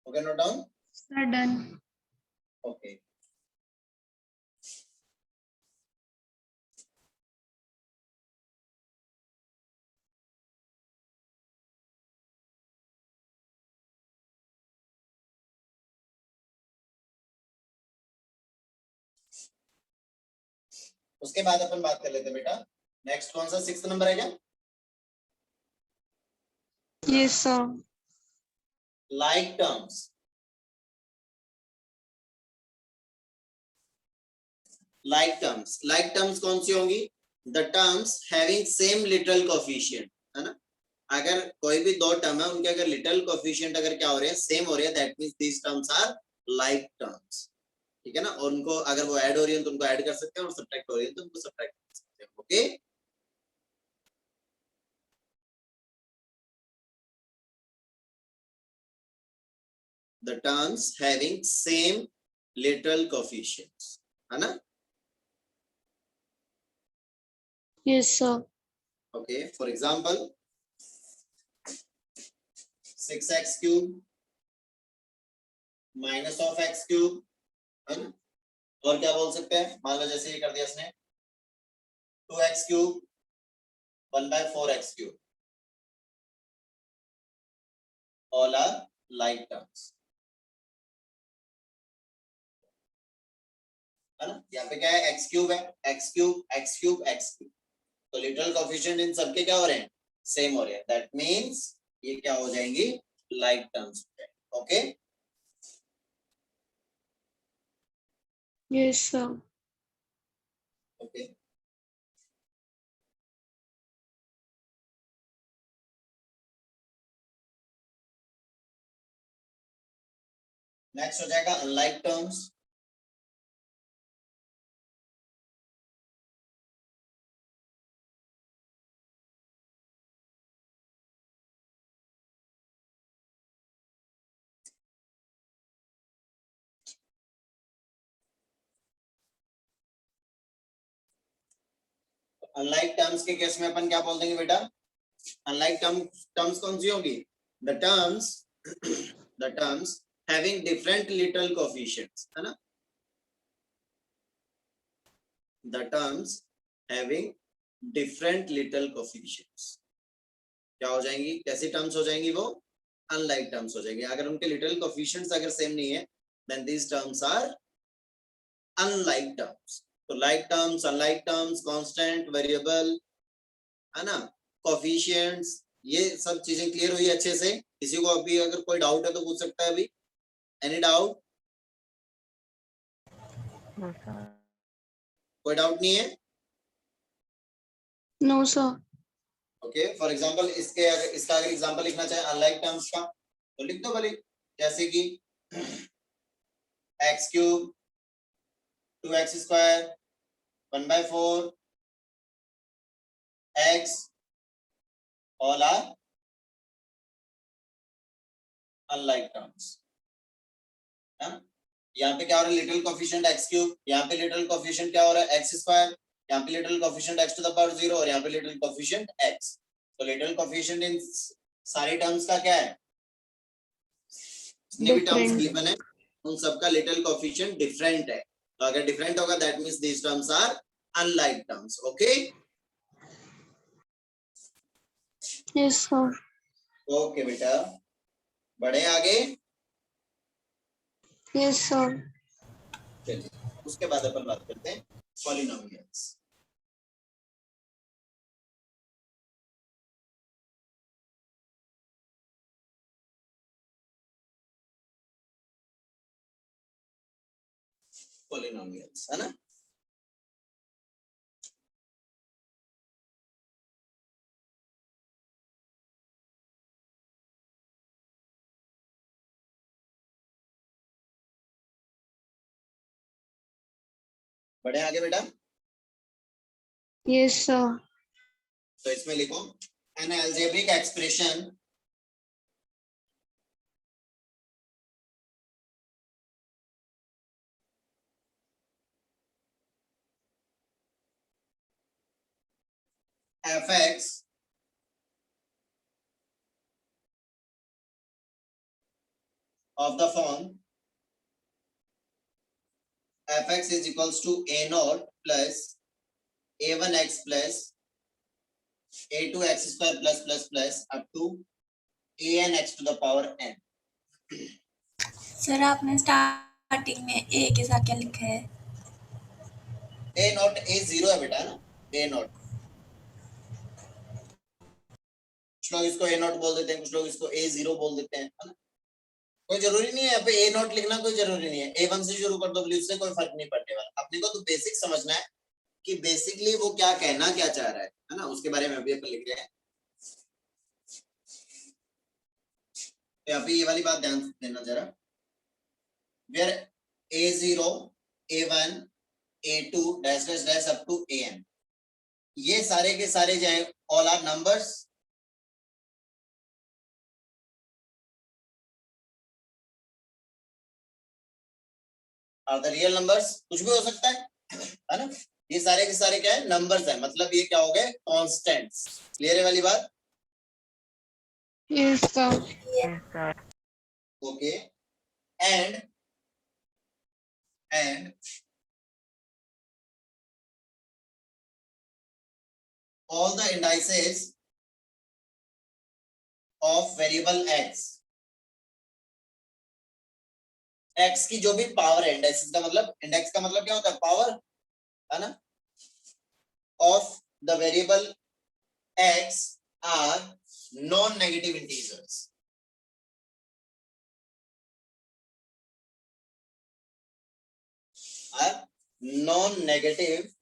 Okay, note down. Sir done. Okay, उसके बाद अपन बात कर लेते हैं बेटा। नेक्स्ट कौन सा 6th नंबर है क्या? Yes sir. Like terms. Like terms कौन सी होंगी? The terms having same literal coefficient, है ना। अगर कोई भी दो टर्म है उनके अगर लिटरल कोफिशिएंट अगर क्या हो रहे हैं, सेम हो रहे हैं, that means these terms are like terms. ठीक है ना। और उनको अगर वो ऐड हो रही है तो उनको ऐड कर सकते हैं और सब्ट्रैक्ट हो रही है तो उनको सब्ट्रैक्ट कर सकते हैं। Okay, the terms having same literal coefficients, है ना। Yes sir. Okay, for example 6x cube minus of x cube, है ना। और क्या बोल सकते हैं, मान लो जैसे ये कर दिया इसने 2x cube 1/4x cube, all are like terms, है ना। यहाँ पे क्या है, x क्यूब है, x cube x cube x cube, तो लिटरल कोएफिशिएंट इन सबके क्या हो रहे हैं, सेम हो रहे हैं। दैट मींस ये क्या हो जाएंगी, like terms. Okay, yes sir. Okay, next हो जाएगा अनलाइक टर्म्स। अनलाइक टर्म्स के केस में अपन क्या बोल देंगे बेटा, अनलाइक टर्म्स कौन सी होगी, the terms the terms having different literal coefficients, है ना। The terms having different little coefficients क्या हो जाएंगी, कैसी टर्म्स हो जाएंगी वो, अनलाइक टर्म्स हो जाएंगी। अगर उनके लिटरल कोएफिशिएंट्स अगर सेम नहीं है then these terms are unlike terms. तो like terms, unlike terms, constant, variable, है ना, कोएफिशिएंट्स, ये सब चीजें क्लियर हुई अच्छे से। किसी को अभी अगर कोई डाउट है तो पूछ सकता है अभी, एनी डाउट? कोई डाउट नहीं है? No sir. Okay, for example इसका अगर एग्जांपल लिखना चाहे अनलाइक टर्म्स का तो लिख दो भले, जैसे कि x cube 2x square 1/4 x all are unlike terms, है ना। यहाँ पे क्या हो रहा है, लिटरल कोएफिशिएंट x क्यूब, यहाँ पे लिटरल कोएफिशिएंट क्या हो रहा है, x स्क्वायर, यहाँ पे literal coefficient x to the power 0 और यहाँ पे लिटरल कोएफिशिएंट x। तो लिटरल कोएफिशिएंट इन सारी टर्म्स का क्या है, जितने भी टर्म्स डिफरेंट। गिवन है उन सबका लिटरल कोएफिशिएंट डिफरेंट है। तो अगर डिफरेंट होगा that means these terms are unlike terms. Okay, yes sir. Okay बेटा, बढ़े आगे। Yes sir. चलिए उसके बाद अपन बात करते हैं पॉलिनोमियल्स। पॉलिनोमियल्स, है ना। बढ़े आगे बेटा। Yes sir. तो इसमें लिखो N algebraic expression fx of the form fx is equals to a naught plus a1x plus a2x square plus up to an x to the power n. Sir आपने starting में ए के साथ क्या लिखा है? ए नॉट ए जीरो है बेटा ना, ए नॉट। कुछ लोग इसको ए नॉट बोल देते हैं, कुछ लोग इसको ए जीरो बोल देते हैं, है ना। कोई जरूरी नहीं है यहाँ पे ए नॉट लिखना, कोई जरूरी नहीं है। A1 से शुरू कर दो प्लीज, उससे कोई फर्क नहीं पड़ने वाला। अपने को तो बेसिक समझना है कि बेसिकली वो क्या कहना क्या चाह रहा है ना, उसके बारे में अभी अपन लिख रहे हैं। तो यहाँ पे ये वाली बात ध्यान देना जरा, where A0 A1 A2 dash dash dash up to AN, ये सारे के सारे जो है all are numbers, are the real numbers. कुछ भी हो सकता है ना। ये सारे के सारे क्या है, नंबर्स है, मतलब ये क्या हो गए, कांस्टेंट्स। क्लियर है वाली बात? Yes, sir. Okay. And all the indices of variable x, x की जो भी पावर है, इंडेक्स का मतलब, इंडेक्स का मतलब क्या होता है, पावर, है ना, of the variable x are non-negative integers, are non-negative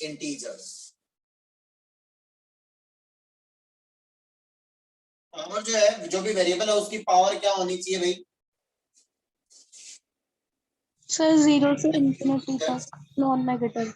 integers। Power जो है, जो भी वेरिएबल है उसकी पावर क्या होनी चाहिए भाई? Sir, 0 से infinity तक non-negative.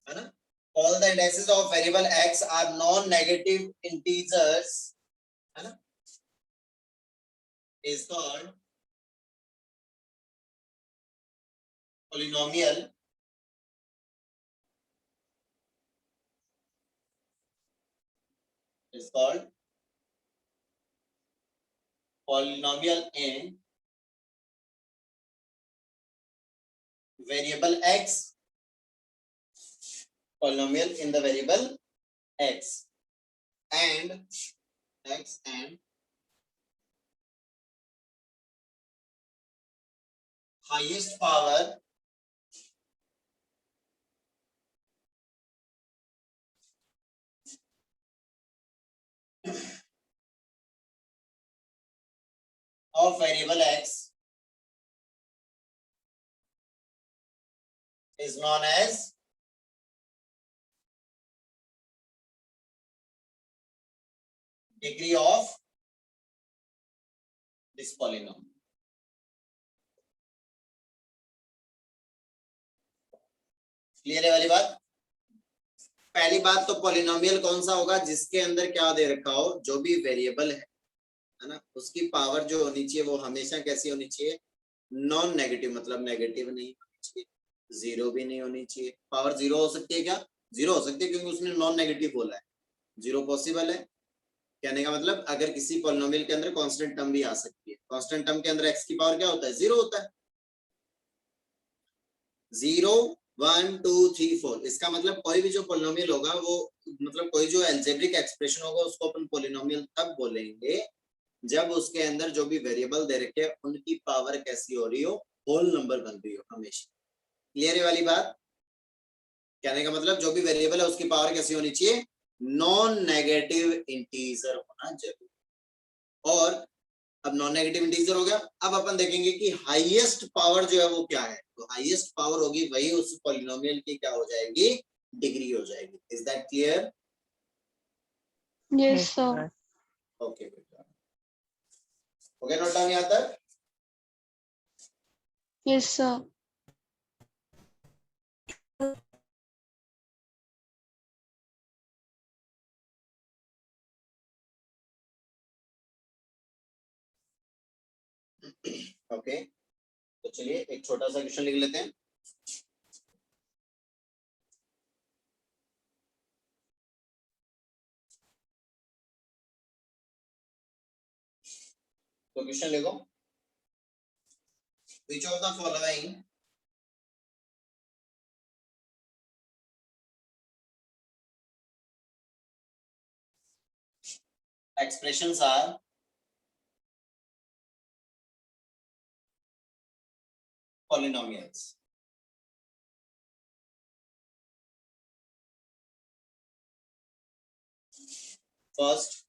है ना। All the indices of variable x are non-negative integers, है ना, is called polynomial, is called polynomial in variable x, polynomial in the variable x and highest power of variable x is known as degree of this polynomial। Clear है वाली बात? पहली बात तो polynomial कौन सा होगा, जिसके अंदर क्या दे रखा हो, जो भी वेरिएबल है ना, उसकी पावर जो होनी चाहिए वो हमेशा कैसी होनी चाहिए, नॉन नेगेटिव, मतलब नेगेटिव नहीं होनी चाहिए, जीरो भी नहीं होनी चाहिए। पावर जीरो हो सकती है क्या? जीरो हो सकती है, क्योंकि उसने नॉन नेगेटिव बोला है। जीरो पॉसिबल है, कहने का मतलब अगर किसी पॉलिनोमियल के अंदर कांस्टेंट टर्म भी आ सकती है। कांस्टेंट टर्म के अंदर एक्स की पावर क्या होता है, जीरो होता है। 0 1 2 3 4, इसका मतलब कोई भी जो पॉलिनोमियल होगा वो, मतलब कोई जो अलजेब्रिक एक्सप्रेशन होगा उसको अपन पॉलिनोमियल तब बोलेंगे जब उसके अंदर जो भी वेरिएबल दे रखे हैं उनकी पावर कैसी हो रही हो, होल नंबर बन रही हो हमेशा। क्लियर है वाली बात? कहने का मतलब जो भी वेरिएबल है उसकी पावर कैसी होनी चाहिए, नॉन नेगेटिव इंटीजर होना जरूरी। और अब नॉन नेगेटिव इंटीजर हो गया, अब अपन देखेंगे कि हाईएस्ट पावर जो है वो क्या है। तो हाईएस्ट पावर होगी वही उस पॉलिनोमियल की क्या हो जाएगी, डिग्री हो जाएगी। Is that clear? Yes, sir. Okay बेटा, हो गया नोट डाउन यहाँ तक? Yes, sir. ओके, तो चलिए एक छोटा सा क्वेश्चन लिख लेते हैं। तो क्वेश्चन लिखो, which of the following expressions are polynomials? First,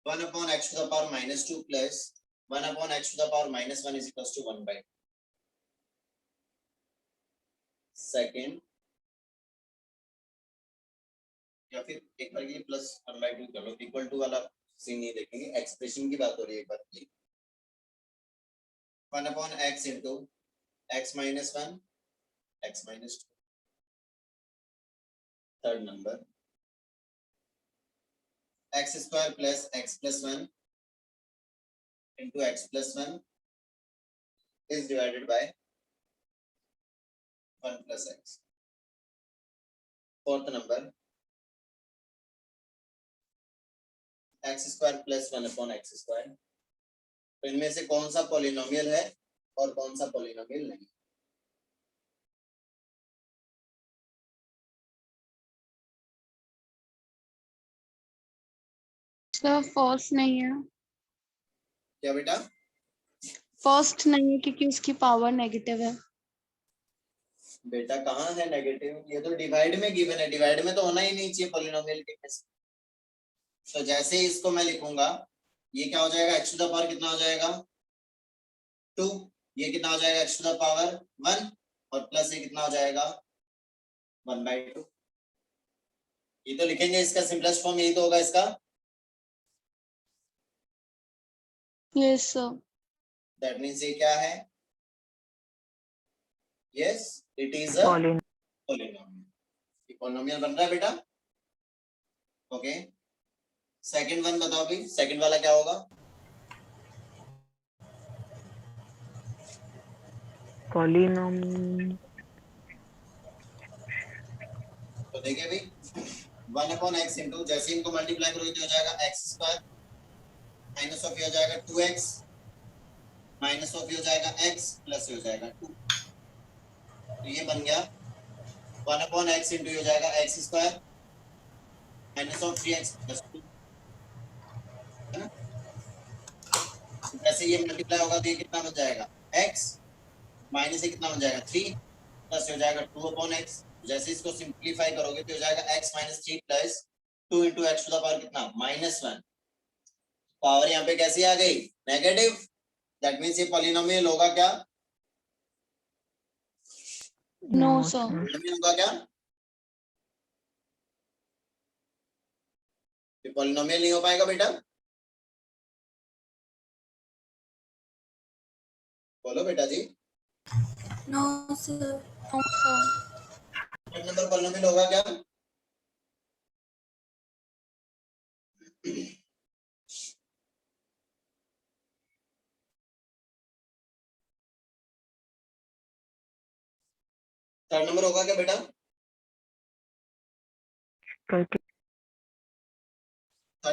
1 upon x to the power minus 2 plus 1 upon x to the power minus 1 is equals to 1 by 2. Second, या फिर एक बार ये प्लस 1 by 2 कर लो, इक्वल टू वाला scene नहीं देखेंगे, expression की बात हो रही है एक बार की. 1 upon x into x minus 1 x minus 2. Third number, x square plus x plus 1 into x plus 1 is divided by 1 plus x. Fourth number, x square plus 1 upon x square. तो इनमें से कौन सा पॉलिनोमियल है और कौन सा polynomial नहीं? सर फर्स्ट नहीं है, क्या बेटा? फर्स्ट नहीं है क्योंकि उसकी पावर नेगेटिव है. बेटा कहाँ है नेगेटिव? ये तो डिवाइड में गिवन है, डिवाइड में तो होना ही नहीं चाहिए पॉलिनोमियल के केस. तो जैसे ही इसको मैं लिखूंगा, ये क्या हो जाएगा, x टू द पावर कितना हो जाएगा 2, ये कितना हो जाएगा x टू द पावर 1 और प्लस ये कितना हो जाएगा 1 by 2. ये तो लिखेंगे, इसका सिंपलेस्ट फॉर्म यही तो होगा इसका. Yes sir. दैट मींस ये क्या है? Yes, it is a polynomial. ये पॉलिनोमियल बन रहा है बेटा. ओके, सेकंड वन बताओ भी, सेकंड वाला क्या होगा? पॉलिनोमियल. तो देखिए भी 1 upon x into, जैसे इनको मल्टीप्लाई करोगे तो हो जाएगा x स्क्वायर माइनस ऑफ ये हो जाएगा 2x माइनस ऑफ ये हो जाएगा x प्लस ये हो जाएगा 2. तो ये बन गया 1 upon x into ये हो जाएगा x square minus of 3x plus 2. जैसे ये मल्टीप्लाई होगा तो ये कितना बन जाएगा x माइनस ये कितना बन जाएगा 3 प्लस हो जाएगा 2 upon x. जैसे इसको सिंपलीफाई करोगे तो हो जाएगा x minus 3 plus 2 into x to the power कितना -1. पावर यहाँ पे कैसी आ गई? नेगेटिव. दैट मींस ये पॉलिनोमियल होगा क्या? No sir. पॉलिनोमियल होगा क्या? ये पॉलिनोमियल नहीं हो पाएगा बेटा. बोलो बेटा जी. No sir. No sir. Number polynomial होगा क्या? थर्ड नंबर होगा क्या बेटा? थर्ड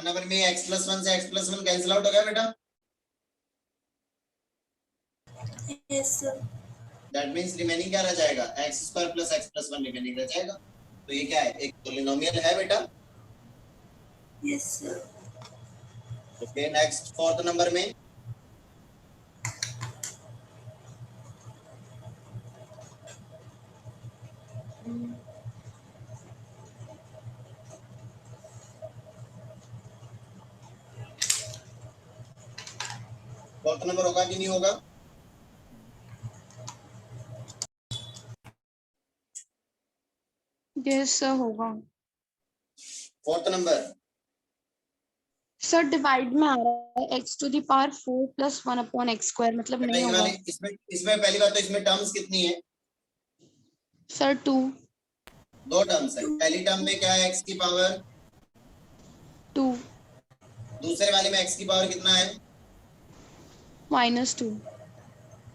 नंबर में x प्लस 1 से x प्लस 1 कैंसिल आउट हो गया बेटा. Yes sir. That means remaining क्या रह जाएगा? x square plus x plus 1 remaining रह जाएगा. तो ये क्या है? एक पॉलिनोमियल है बेटा. Yes sir. Okay, next fourth number में फोर्थ नंबर होगा कि नहीं होगा? यस सर होगा. फोर्थ नंबर सर डिवाइड में आ रहा है x to the power 4 plus 1 upon x square, मतलब नहीं होगा. इसमें पहली बात तो इसमें टर्म्स कितनी है? सर 2. दो टर्म्स है. पहली टर्म में क्या है? x की पावर 2. दूसरे वाले में x की पावर कितना है? -2.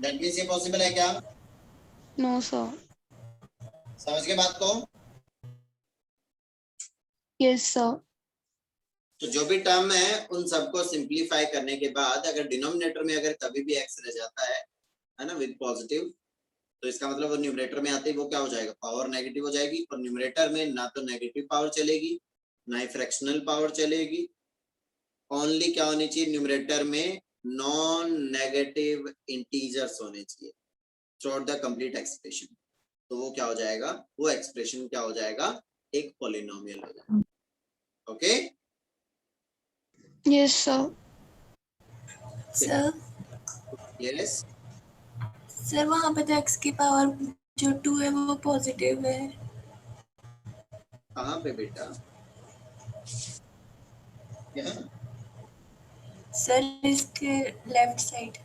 दैट मींस ये पॉसिबल है क्या? No sir. समझ के बात को? Yes sir. तो जो भी टर्म है उन सबको सिंप्लीफाई करने के बाद अगर डिनोमिनेटर में अगर कभी भी x रह जाता है ना, विद पॉजिटिव, तो इसका मतलब वो न्यूमरेटर में आते ही वो क्या हो जाएगा, पावर नेगेटिव हो जाएगी। और न्यूमरेटर में ना तो नेगेटिव पावर चलेगी ना ही फ्रैक्शनल पावर चलेगी, ओनली क्या होनी चाहिए न्यूमरेटर में, नॉन नेगेटिव इंटीजर्स होने चाहिए थ्रू द कंप्लीट एक्सप्रेशन। तो वो क्या हो जाएगा, वो एक्सप्रेशन क्या हो जाएगा, एक पॉलिनोमियल हो जाएगा। Okay Yes, sir. Sir yes, sir वहाँ पे तो x की पावर जो 2 है वो पॉजिटिव है। कहाँ पे बेटा, यहाँ सर इसके लेफ्ट साइड।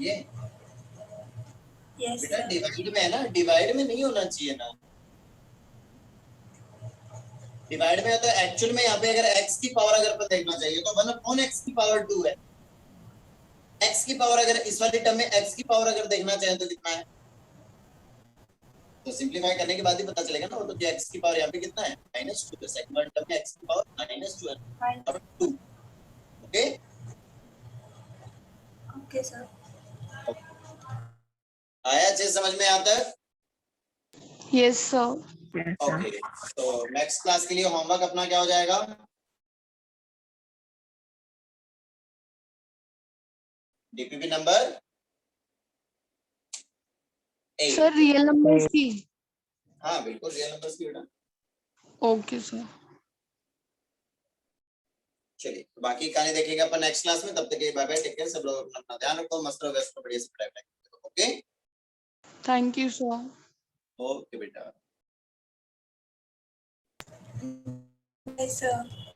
ये यस बेटा सर। डिवाइड में है ना, डिवाइड में नहीं होना चाहिए ना, डिवाइड में है तो एक्चुअल में यहाँ पे अगर x की पावर अगर अपन देखना चाहिए तो 1/x की पावर 2 है। x की पावर अगर इस वाली टर्म में x की पावर अगर देखना चाहें तो कितना है, तो सिंपलीफाई करने के बाद ही पता चलेगा ना, वो तो x की पावर यहाँ पे कितना है, -2 है। सेकंड वाली टर्म में x की पावर -2 है और 2। Okay okay sir. आया अच्छे समझ में आता है। Yes, sir. ओके तो नेक्स्ट क्लास के लिए होमवर्क अपना क्या हो जाएगा, DPP number 8। Sir, real numbers की. हाँ बिल्कुल रियल नंबर्स की बेटा। Okay, sir. चलिए बाकी कहानी देखेंगे अपन नेक्स्ट क्लास में, तब तक के बाय बाय, टेक केयर, सब लोग अपना ध्यान रखो, मस्त रहो, व्यस्त रहो, बढ़िया से पढ़ाई करो। Okay Thank you, sir. Okay बेटा। Yes sir.